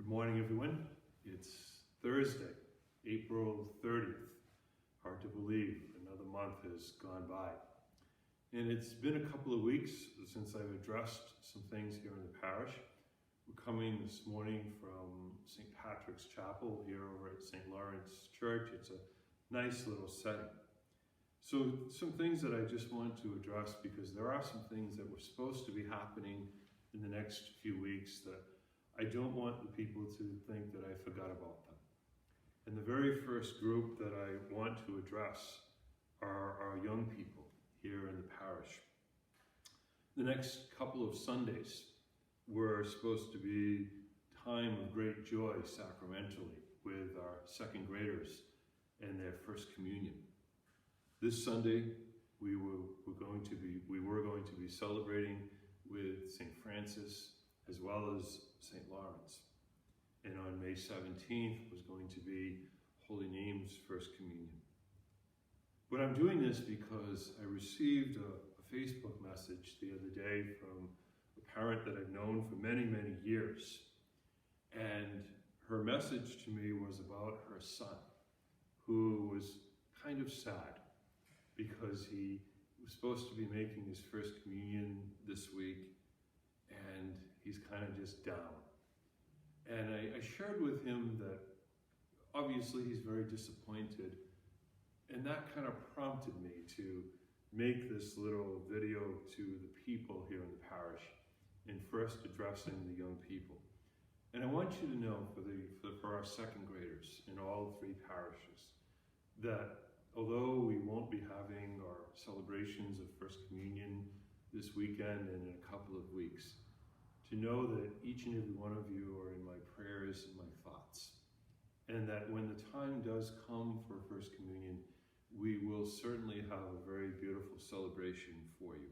Good morning, everyone. It's Thursday, April 30th. Hard to believe another month has gone by. And it's been a couple of weeks since I've addressed some things here in the parish. We're coming this morning from St. Patrick's Chapel here over at St. Lawrence Church. It's a nice little setting. So some things that I just want to address, because there are some things that were supposed to be happening in the next few weeks that I don't want the people to think that I forgot about them. And the very first group that I want to address are our young people here in the parish. The next couple of Sundays were supposed to be time of great joy sacramentally with our second graders and their first communion. This Sunday we were going to be celebrating with St. Francis as well as St. Lawrence. And on May 17th was going to be Holy Name's First Communion. But I'm doing this because I received a Facebook message the other day from a parent that I've known for many, many years. And her message to me was about her son, who was kind of sad because he was supposed to be making his first communion this week, and he's kind of just down. And I shared with him that obviously he's very disappointed, and that kind of prompted me to make this little video to the people here in the parish, and first addressing the young people. And I want you to know for our second graders in all three parishes that although we won't be having our celebrations of First Communion this weekend and in a couple of weeks, to know that each and every one of you are in my prayers and my thoughts, and that when the time does come for First Communion, we will certainly have a very beautiful celebration for you.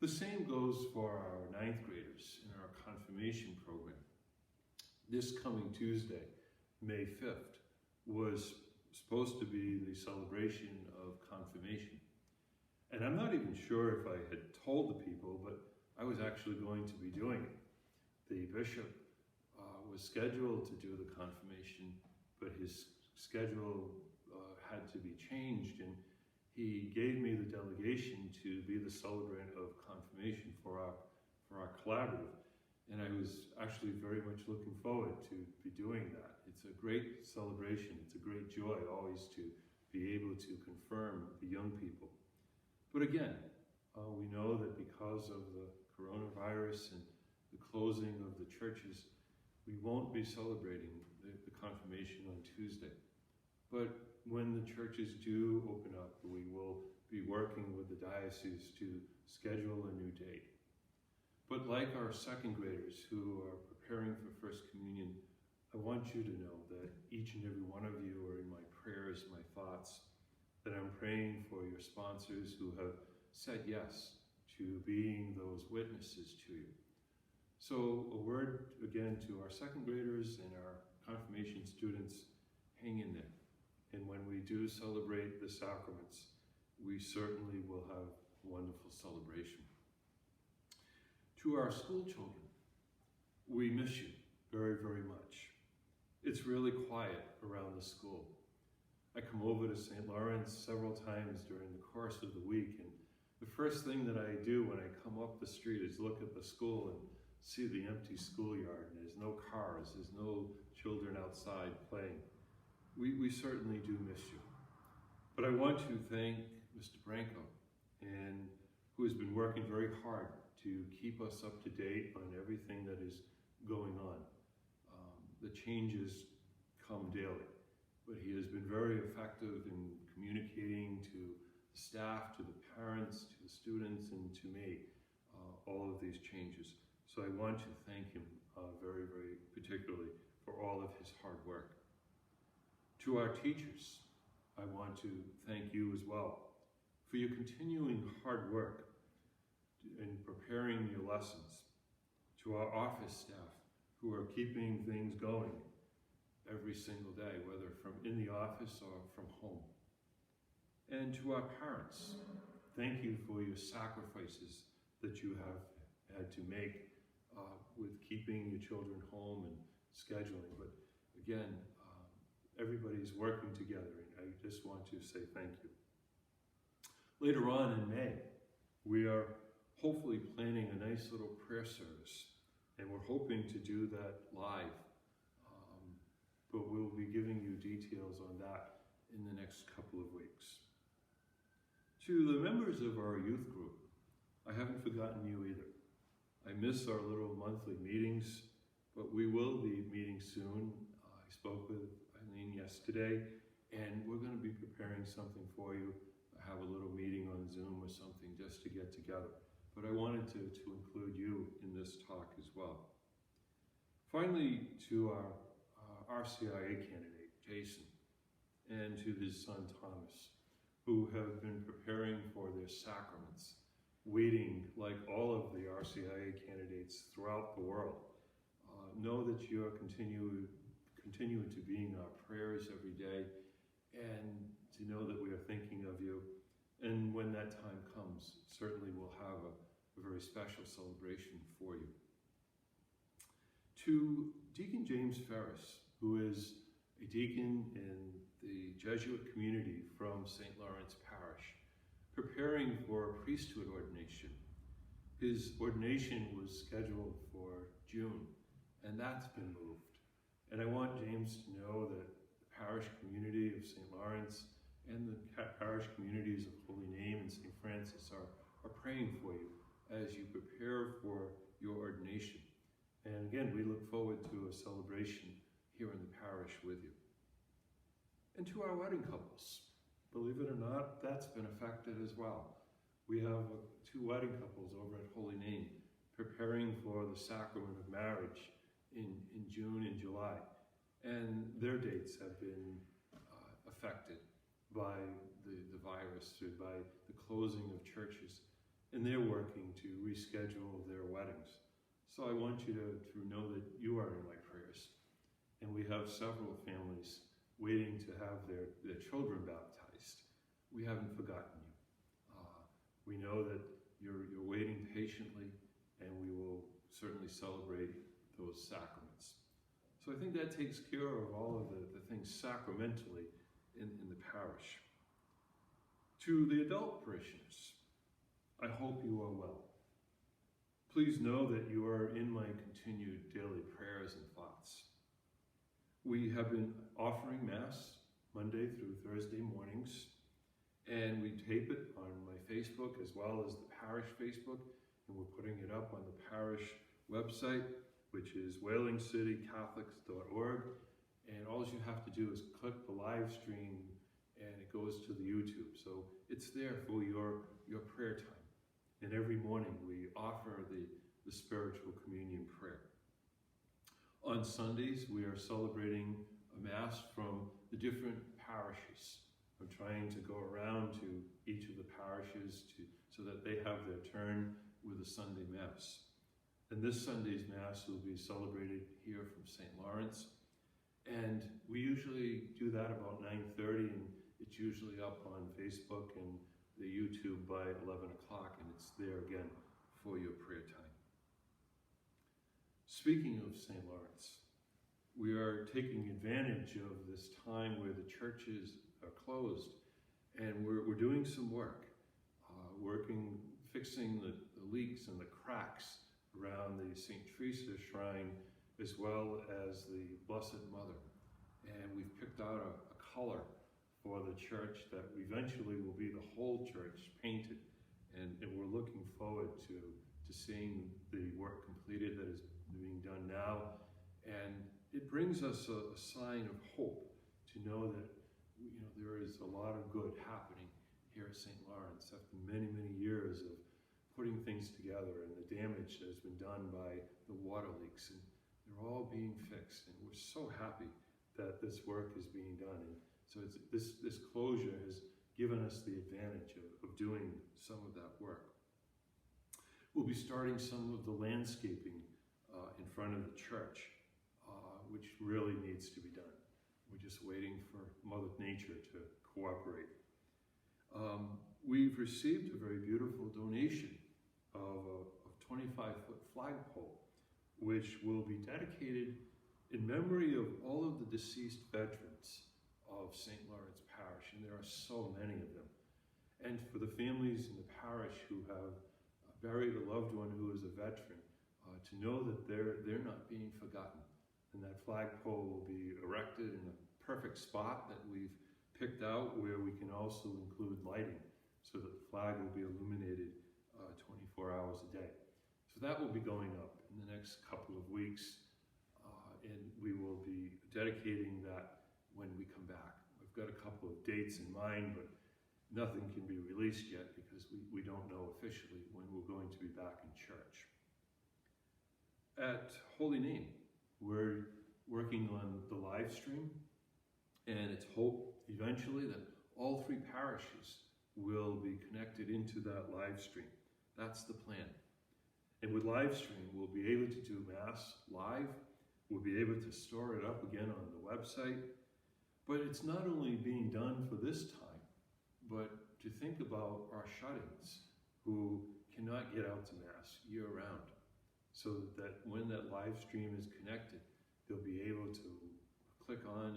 The same goes for our ninth graders in our confirmation program. This coming Tuesday, May 5th, was supposed to be the celebration of confirmation. And I'm not even sure if I had told the people, but I was actually going to be doing it. The bishop was scheduled to do the confirmation, but his schedule had to be changed, and he gave me the delegation to be the celebrant of confirmation for our collaborative. And I was actually very much looking forward to be doing that. It's a great celebration. It's a great joy always to be able to confirm the young people. But again, we know that because of the coronavirus and the closing of the churches, we won't be celebrating the confirmation on Tuesday. But when the churches do open up, we will be working with the diocese to schedule a new date. But like our second graders who are preparing for First Communion, I want you to know that each and every one of you are in my prayers, my thoughts, that I'm praying for your sponsors who have said yes to being those witnesses to you. So a word again to our second graders and our confirmation students, hang in there. And when we do celebrate the sacraments, we certainly will have a wonderful celebration. To our school children, we miss you very, very much. It's really quiet around the school. I come over to St. Lawrence several times during the course of the week, and the first thing that I do when I come up the street is look at the school and see the empty schoolyard. And there's no cars, there's no children outside playing. We certainly do miss you. But I want to thank Mr. Branco, and who has been working very hard to keep us up to date on everything that is going on. The changes come daily, but he has been very effective in communicating to the staff, to the parents, to the students, and to me, all of these changes. So I want to thank him very, very particularly for all of his hard work. To our teachers, I want to thank you as well for your continuing hard work in preparing your lessons. To our office staff who are keeping things going every single day, whether from in the office or from home. And to our parents, thank you for your sacrifices that you have had to make with keeping your children home and scheduling. But again, everybody's working together, and I just want to say thank you. Later on in May, we are hopefully planning a nice little prayer service, and we're hoping to do that live. But we'll be giving you details on that in the next couple of weeks. To the members of our youth group, I haven't forgotten you either. I miss our little monthly meetings, but we will be meeting soon. I spoke with Eileen yesterday, and we're going to be preparing something for you. Have a little meeting on Zoom or something just to get together. But I wanted to include you in this talk as well. Finally, to our RCIA candidate, Jason, and to his son, Thomas, who have been preparing for their sacraments, waiting like all of the RCIA candidates throughout the world. Know that you are continuing to be in our prayers every day, and to know that we are thinking of you. And when that time comes, certainly we'll have a very special celebration for you. To Deacon James Ferris, who is a deacon in the Jesuit community from St. Lawrence Parish, preparing for a priesthood ordination. His ordination was scheduled for June, and that's been moved. And I want James to know that the parish community of St. Lawrence and the parish communities of Holy Name and St. Francis are praying for you as you prepare for your ordination. And again, we look forward to a celebration here in the parish with you. And to our wedding couples, believe it or not, that's been affected as well. We have 2 wedding couples over at Holy Name preparing for the sacrament of marriage in June and July. And their dates have been affected by the virus, or by the closing of churches. And they're working to reschedule their weddings. So I want you to know that you are in my prayers. And we have several families waiting to have their children baptized. We haven't forgotten you. We know that you're waiting patiently, and we will certainly celebrate those sacraments. So I think that takes care of all of the things sacramentally in the parish. To the adult parishioners, I hope you are well. Please know that you are in my continued daily prayers and thoughts. We have been offering Mass Monday through Thursday mornings, and we tape it on my Facebook as well as the parish Facebook, and we're putting it up on the parish website, which is whalingcitycatholics.org, and all you have to do is click the live stream and it goes to the YouTube. So it's there for your prayer time. And every morning we offer the spiritual communion prayer. On Sundays, we are celebrating a Mass from the different parishes. I'm trying to go around to each of the parishes so that they have their turn with the Sunday Mass. And this Sunday's Mass will be celebrated here from St. Lawrence. And we usually do that about 9:30, and it's usually up on Facebook and the YouTube by 11 o'clock, and it's there again for your prayer time. Speaking of St. Lawrence, we are taking advantage of this time where the churches are closed, and we're doing some work, fixing the leaks and the cracks around the St. Teresa shrine, as well as the Blessed Mother. And we've picked out a color for the church that eventually will be the whole church painted. And we're looking forward to seeing the work completed that is being done now. And it brings us a sign of hope to know that there is a lot of good happening here at St. Lawrence after many, many years of putting things together and the damage that has been done by the water leaks. And they're all being fixed. And we're so happy that this work is being done. And so this closure has given us the advantage of doing some of that work. We'll be starting some of the landscaping in front of the church, which really needs to be done. We're just waiting for Mother Nature to cooperate. We've received a very beautiful donation of a 25-foot flagpole which will be dedicated in memory of all of the deceased veterans of St. Lawrence Parish, and there are so many of them. And for the families in the parish who have buried a loved one who is a veteran, to know that they're not being forgotten. And that flagpole will be erected in a perfect spot that we've picked out, where we can also include lighting so that the flag will be illuminated 24 hours a day. So that will be going up in the next couple of weeks, and we will be dedicating that when we come back. We've got a couple of dates in mind, but nothing can be released yet because we don't know officially when we're going to be back in church. At Holy Name, we're working on the live stream, and it's hoped eventually that all 3 parishes will be connected into that live stream. That's the plan. And with live stream, we'll be able to do Mass live. We'll be able to store it up again on the website. But it's not only being done for this time, but to think about our shut-ins who cannot get out to Mass year-round, so that when that live stream is connected, they'll be able to click on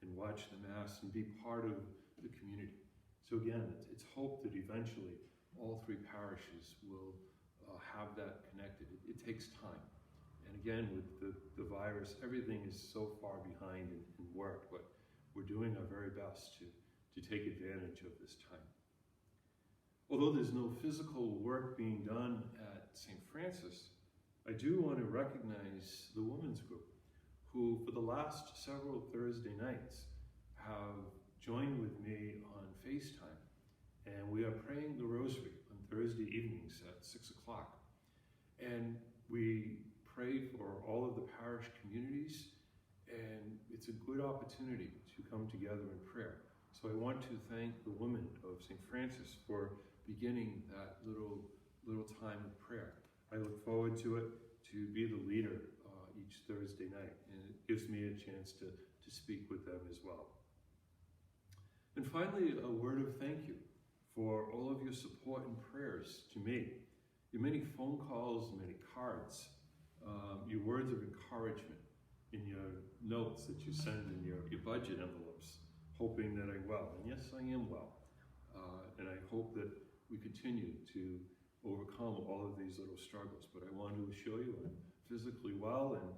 and watch the Mass and be part of the community. So again, it's hoped that eventually all 3 parishes will have that connected. It takes time. And again, with the virus, everything is so far behind in work, but we're doing our very best to take advantage of this time. Although there's no physical work being done at St. Francis, I do want to recognize the women's group who, for the last several Thursday nights, have joined with me on FaceTime. And we are praying the Rosary on Thursday evenings at 6 o'clock. And we pray for all of the parish communities, and it's a good opportunity to come together in prayer. So I want to thank the women of St. Francis for beginning that little time of prayer. I look forward to it, to be the leader each Thursday night, and it gives me a chance to speak with them as well. And finally, a word of thank you for all of your support and prayers to me. Your many phone calls, many cards, your words of encouragement in your notes that you send in your budget envelopes, hoping that I'm well. And yes, I am well. And I hope that we continue to overcome all of these little struggles. But I want to assure you I'm physically well, and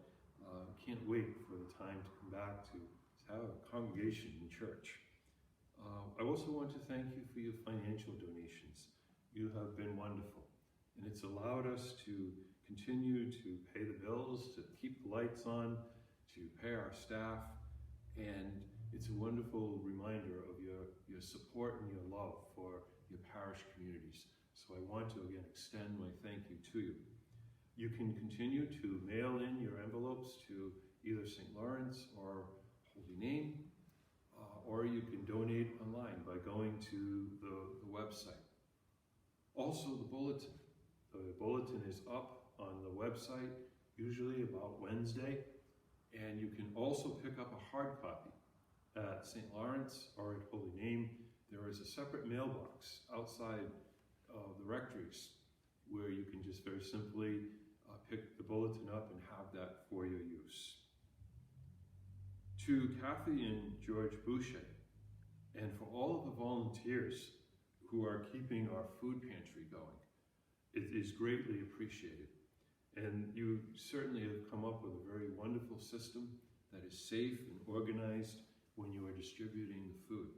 can't wait for the time to come back to have a congregation in church. I also want to thank you for your financial donations. You have been wonderful, and it's allowed us to continue to pay the bills, to keep the lights on, to pay our staff, and it's a wonderful reminder of your support and your love for your parish communities. So I want to again extend my thank you to you. You can continue to mail in your envelopes to either St. Lawrence or Holy Name, or you can donate online by going to the website. Also, the bulletin. The bulletin is up on the website, usually about Wednesday, and you can also pick up a hard copy at St. Lawrence or at Holy Name. There is a separate mailbox outside of the rectories where you can just very simply pick the bulletin up and have that for your use. To Kathy and George Boucher, and for all of the volunteers who are keeping our food pantry going, it is greatly appreciated. And you certainly have come up with a very wonderful system that is safe and organized when you are distributing the food.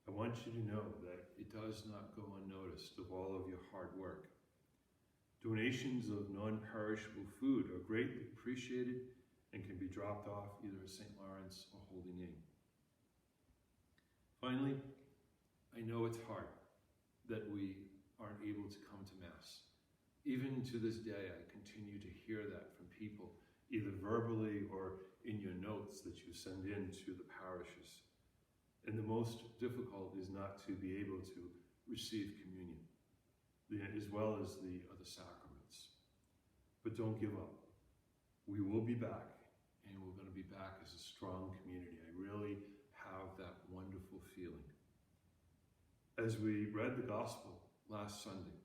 I want you to know that it does not go unnoticed of all of your hard work. Donations of non-perishable food are greatly appreciated and can be dropped off either at St. Lawrence or Holy Name. Finally, I know it's hard that we aren't able to come to Mass. Even to this day, I continue to hear that from people, either verbally or in your notes that you send in to the parishes. And the most difficult is not to be able to receive communion, as well as the other sacraments. But don't give up. We will be back, and we're going to be back as a strong community. I really have that wonderful feeling. As we read the gospel last Sunday,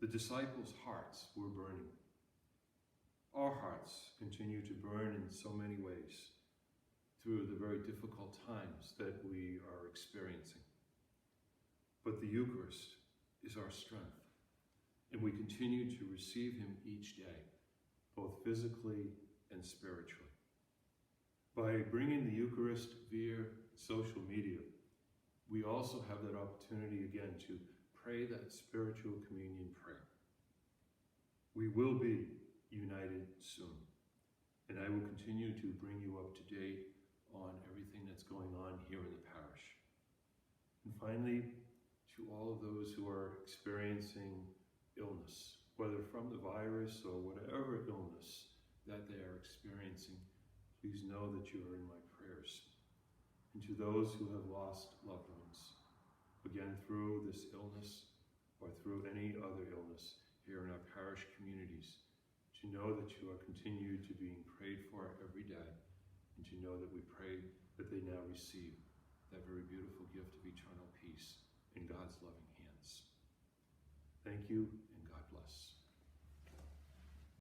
the disciples' hearts were burning. our hearts continue to burn in so many ways through the very difficult times that we are experiencing. But the Eucharist is our strength, and we continue to receive him each day, both physically and spiritually. By bringing the Eucharist via social media, we also have that opportunity again to pray that spiritual communion prayer. We will be united soon, and I will continue to bring you up to date on everything that's going on here in the parish. And finally, to all of those who are experiencing illness, whether from the virus or whatever illness that they are experiencing, please know that you are in my prayers. And to those who have lost loved ones, again through this illness or through any other illness here in our parish communities, to know that you are continued to being prayed for every day, and to know that we pray that they now receive that very beautiful gift of eternal peace in God's loving hands. Thank you.